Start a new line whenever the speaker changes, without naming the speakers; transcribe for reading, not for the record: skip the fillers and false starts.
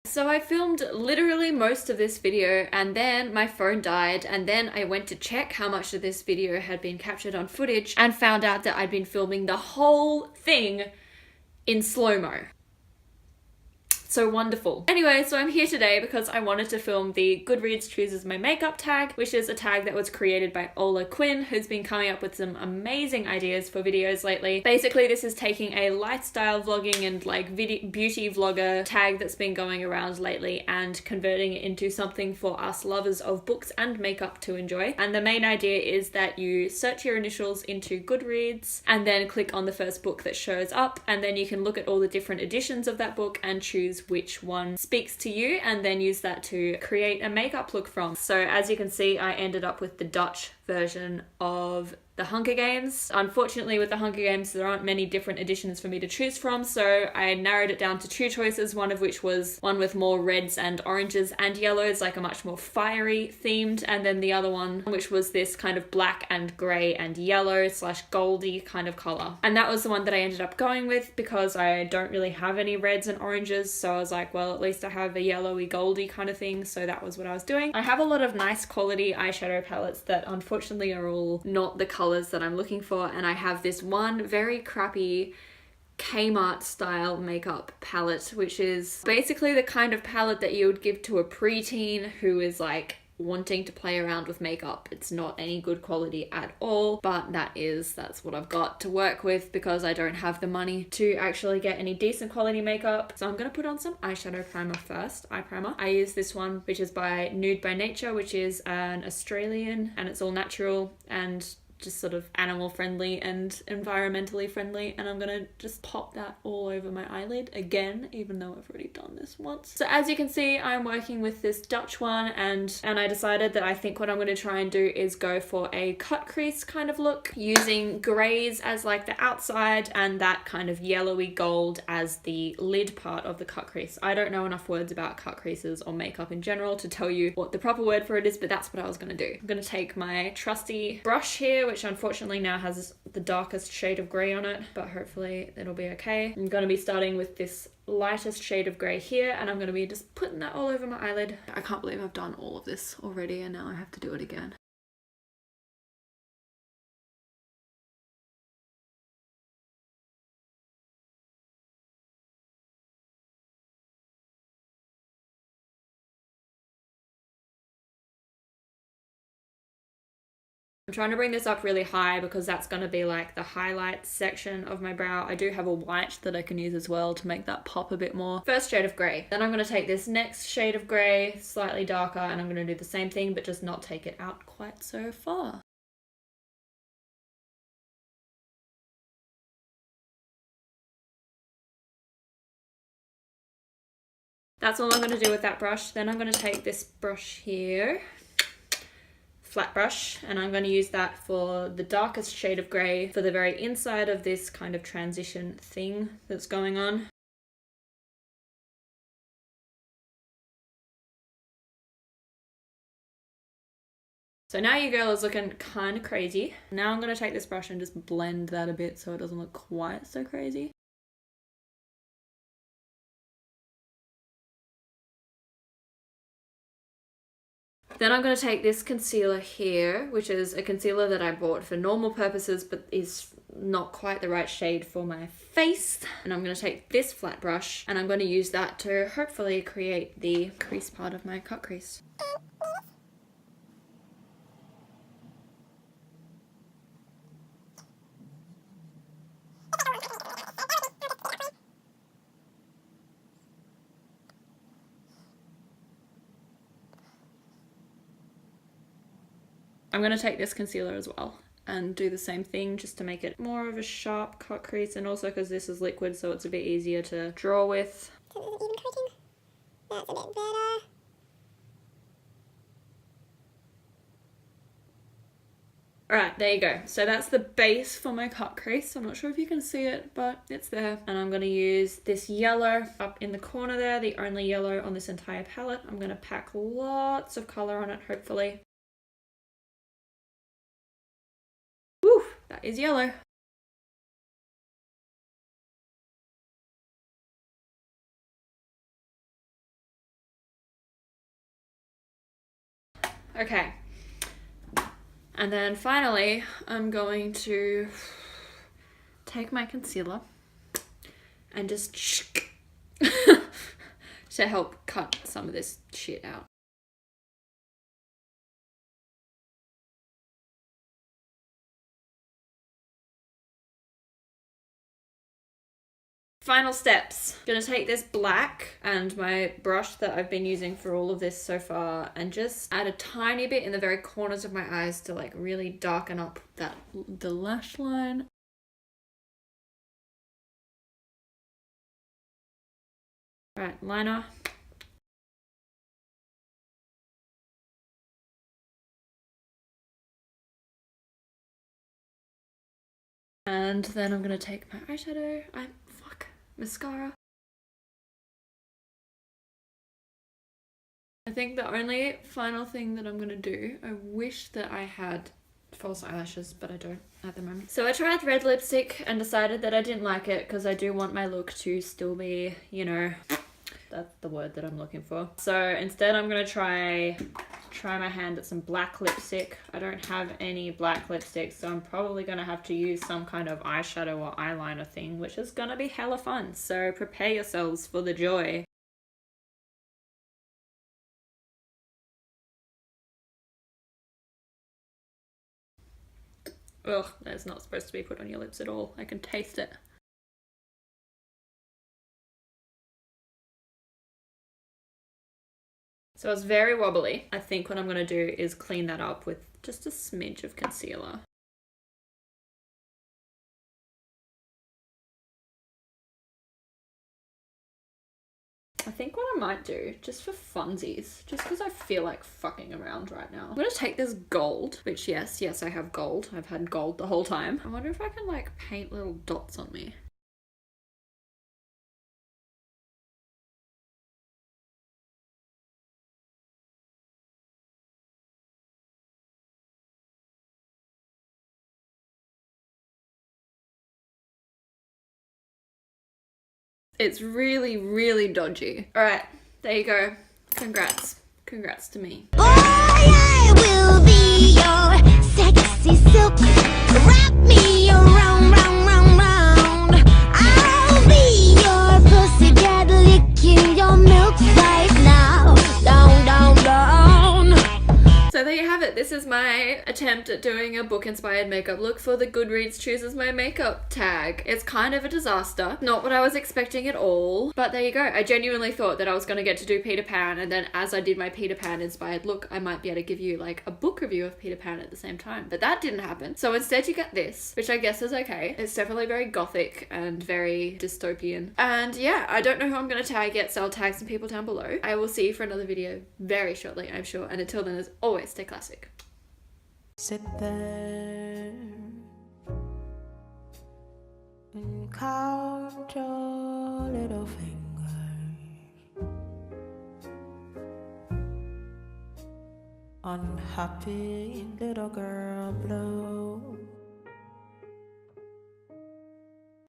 So I filmed literally most of this video, and then my phone died, and then I went to check how much of this video had been captured on footage and found out that I'd been filming the whole thing in slow-mo. So wonderful. Anyway, so I'm here today because I wanted to film the Goodreads chooses my makeup tag, which is a tag that was created by Ola Quinn, who's been coming up with some amazing ideas for videos lately. Basically, this is taking a lifestyle vlogging and like beauty vlogger tag that's been going around lately and converting it into something for us lovers of books and makeup to enjoy. And the main idea is that you search your initials into Goodreads and then click on the first book that shows up, and then you can look at all the different editions of that book and choose which one speaks to you and then use that to create a makeup look from. So as you can see, I ended up with the Dutch version of The Hunger Games. Unfortunately, with The Hunger Games, there aren't many different editions for me to choose from, so I narrowed it down to two choices, one of which was one with more reds and oranges and yellows, like a much more fiery themed, and then the other one, which was this kind of black and grey and yellow / goldy kind of colour. And that was the one that I ended up going with because I don't really have any reds and oranges, so I was like, well, at least I have a yellowy goldy kind of thing, so that was what I was doing. I have a lot of nice quality eyeshadow palettes that unfortunately are all not the colours that I'm looking for, and I have this one very crappy Kmart style makeup palette, which is basically the kind of palette that you would give to a preteen who is like wanting to play around with makeup. It's not any good quality at all, but that's what I've got to work with because I don't have the money to actually get any decent quality makeup. So I'm gonna put on some eyeshadow primer first, eye primer. I use this one, which is by Nude by Nature, which is an Australian, and it's all natural and just sort of animal friendly and environmentally friendly, and I'm gonna just pop that all over my eyelid again, even though I've already done this once. So as you can see, I'm working with this Dutch one, and I decided that I think what I'm gonna try and do is go for a cut crease kind of look, using greys as like the outside and that kind of yellowy gold as the lid part of the cut crease. I don't know enough words about cut creases or makeup in general to tell you what the proper word for it is, but that's what I was gonna do. I'm gonna take my trusty brush here, which unfortunately now has the darkest shade of grey on it, but hopefully it'll be okay. I'm going to be starting with this lightest shade of grey here, and I'm going to be just putting that all over my eyelid. I can't believe I've done all of this already and now I have to do it again. I'm trying to bring this up really high because that's going to be like the highlight section of my brow. I do have a white that I can use as well to make that pop a bit more. First shade of grey. Then I'm going to take this next shade of grey, slightly darker, and I'm going to do the same thing but just not take it out quite so far. That's all I'm going to do with that brush. Then I'm going to take this brush here, flat brush, and I'm going to use that for the darkest shade of grey for the very inside of this kind of transition thing that's going on. So now your girl is looking kind of crazy. Now I'm going to take this brush and just blend that a bit so it doesn't look quite so crazy. Then I'm going to take this concealer here, which is a concealer that I bought for normal purposes but is not quite the right shade for my face. And I'm going to take this flat brush and I'm going to use that to hopefully create the crease part of my cut crease. I'm going to take this concealer as well and do the same thing just to make it more of a sharp cut crease, and also because this is liquid so it's a bit easier to draw with.
So this is even coating. That's a bit better.
Alright, there you go. So that's the base for my cut crease. I'm not sure if you can see it, but it's there. And I'm going to use this yellow up in the corner there, the only yellow on this entire palette. I'm going to pack lots of colour on it, hopefully. Woo! That is yellow. Okay. And then finally, I'm going to take my concealer and just to help cut some of this shit out. Final steps. I'm gonna take this black and my brush that I've been using for all of this so far and just add a tiny bit in the very corners of my eyes to like really darken up the lash line. Right, liner. And then I'm gonna take my eyeshadow. Mascara. I think the only final thing that I'm gonna do, I wish that I had false eyelashes, but I don't at the moment. So I tried red lipstick and decided that I didn't like it because I do want my look to still be, you know, that's the word that I'm looking for. So instead I'm gonna try my hand at some black lipstick. I don't have any black lipstick, so I'm probably gonna have to use some kind of eyeshadow or eyeliner thing, which is gonna be hella fun. So prepare yourselves for the joy. Ugh, that's not supposed to be put on your lips at all. I can taste it. So it's very wobbly. I think what I'm gonna do is clean that up with just a smidge of concealer. I think what I might do, just for funsies, just because I feel like fucking around right now, I'm gonna take this gold, which yes, I have gold. I've had gold the whole time. I wonder if I can like paint little dots on me. It's really, really dodgy. All right, there you go. Congrats. Congrats to me.
Boy, I will be your sexy silk. Wrap me around, round, round, round. I'll be your pussycat licking your milk right now. Down, down, down.
So there you have it. This is my attempt at doing a book-inspired makeup look for the Goodreads Chooses My Makeup tag. It's kind of a disaster. Not what I was expecting at all. But there you go. I genuinely thought that I was going to get to do Peter Pan, and then as I did my Peter Pan inspired look, I might be able to give you like a book review of Peter Pan at the same time. But that didn't happen. So instead you get this, which I guess is okay. It's definitely very gothic and very dystopian. And yeah, I don't know who I'm going to tag yet, so I'll tag some people down below. I will see you for another video very shortly, I'm sure. And until then, as always, stay classic.
Sit there and count your little fingers. Unhappy little girl blue.